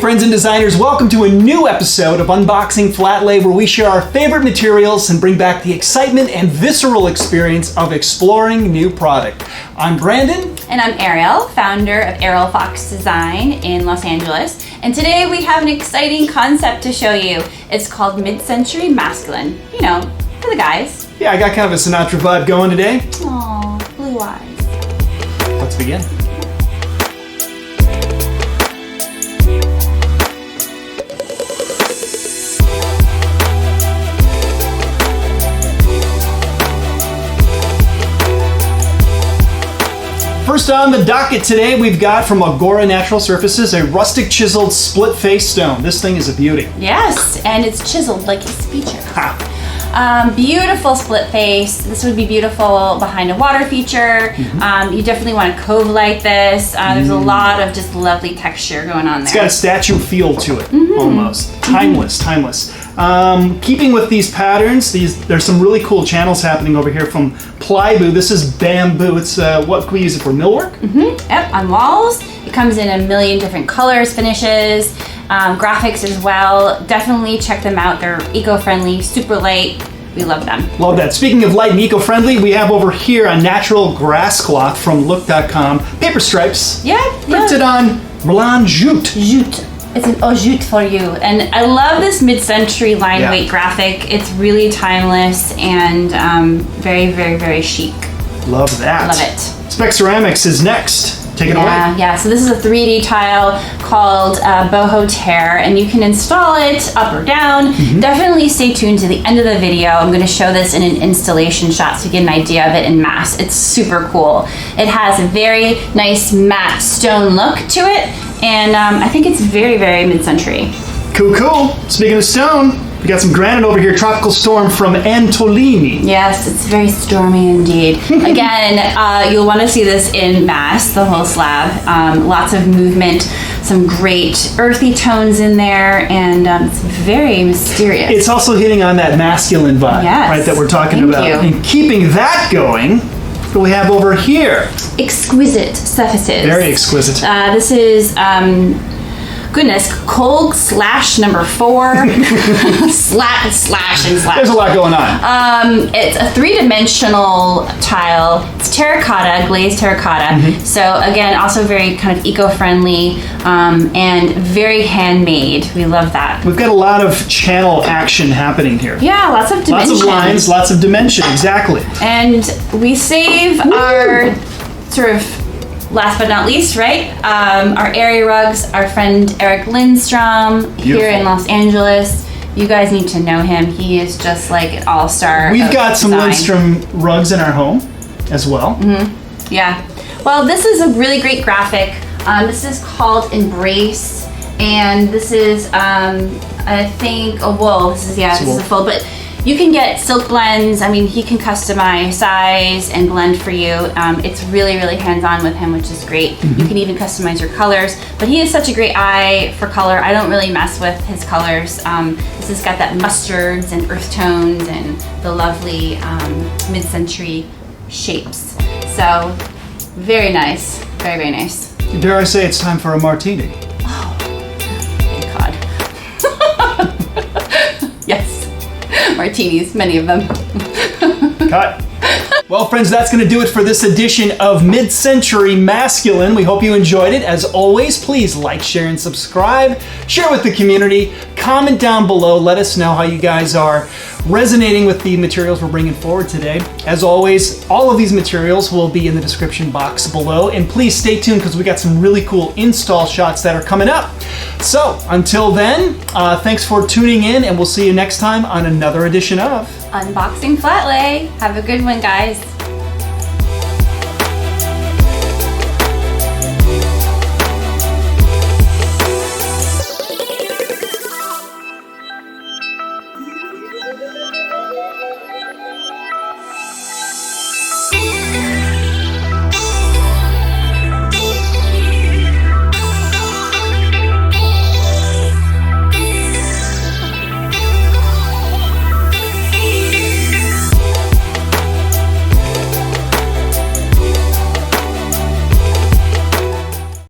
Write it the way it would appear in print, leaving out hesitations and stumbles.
friends and designers, welcome to a new episode of Unboxing Flatlay, where we share our favorite materials and bring back the excitement and visceral experience of exploring new product. I'm Brandon. And I'm Ariel, founder of Ariel Fox Design in Los Angeles. And today we have an exciting concept to show you. It's called mid-century masculine. You know, for the guys. Yeah, I got kind of a Sinatra vibe going today. Aww, blue eyes. Let's begin. First on the docket today, we've got from Agora Natural Surfaces a rustic chiseled split face stone. This thing is a beauty. Yes, and it's chiseled like his feature. Ha. Beautiful split face. This would be beautiful behind a water feature. You definitely want a cove like this. There's a lot of just lovely texture going on there. It's got a statue feel to it, almost. Timeless, timeless. Keeping with these patterns, there's some really cool channels happening over here from Plyboo. This is bamboo. It's what can we use it for? Millwork? Yep, on walls. It comes in a million different colors, finishes, graphics as well. Definitely check them out. They're eco-friendly, super light. We love them. Love that. Speaking of light and eco-friendly, we have over here a natural grass cloth from look.com. Paper stripes. Yeah. Printed on Milan jute. Jute. It's an jute for you. And I love this mid-century line weight graphic. It's really timeless and very, very, very chic. Love that. Love it. Spec Cermaics is next. Take it away. Yeah, so this is a 3D tile called Boho Tear, and you can install it up or down. Definitely stay tuned to the end of the video. I'm going to show this in an installation shot so you get an idea of it in mass. It's super cool. It has a very nice matte stone look to it, and I think it's very, very mid-century. Cool, cool. Speaking of stone, we got some granite over here. Tropical Storm from Antolini. Yes, it's very stormy indeed. Again, you'll want to see this in mass, the whole slab. Lots of movement, some great earthy tones in there, and it's very mysterious. It's also hitting on that masculine vibe, right, that we're talking about. And keeping that going, what do we have over here? Exquisite surfaces. Very exquisite. This is goodness, cold slash number 4. slash. There's a lot going on. It's a 3-dimensional tile. It's terracotta, glazed terracotta. So again, also very kind of eco-friendly and very handmade. We love that. We've got a lot of channel action happening here. Yeah, lots of dimension. Lots of lines, lots of dimension, exactly. And we save our sort of last but not least, right? Our area rugs, our friend Lindstrom here in Los Angeles. You guys need to know him. He is just like an all-star. We've got some Lindstrom rugs in our home as well. Yeah. Well, this is a really great graphic. This is called Embrace, and this is, I think, a wool. This is a full, but you can get silk blends. I mean, he can customize size and blend for you. It's really, really hands-on with him, which is great. You can even customize your colors, but he has such a great eye for color. I don't really mess with his colors. This has got that mustards and earth tones and the lovely mid-century shapes. So, very nice, very, very nice. Dare I say it's time for a martini? Oh, thank God. Yes. Martinis, many of them. Cut. Well, friends, that's going to do it for this edition of Mid-Century Masculine. We hope you enjoyed it. As always, please like, share, and subscribe. Share with the community. Comment down below. Let us know how you guys are resonating with the materials we're bringing forward today. As always, all of these materials will be in the description box below. And please stay tuned because we got some really cool install shots that are coming up. So, until then, thanks for tuning in, and we'll see you next time on another edition of Unboxing Flatlay. Have a good one, guys.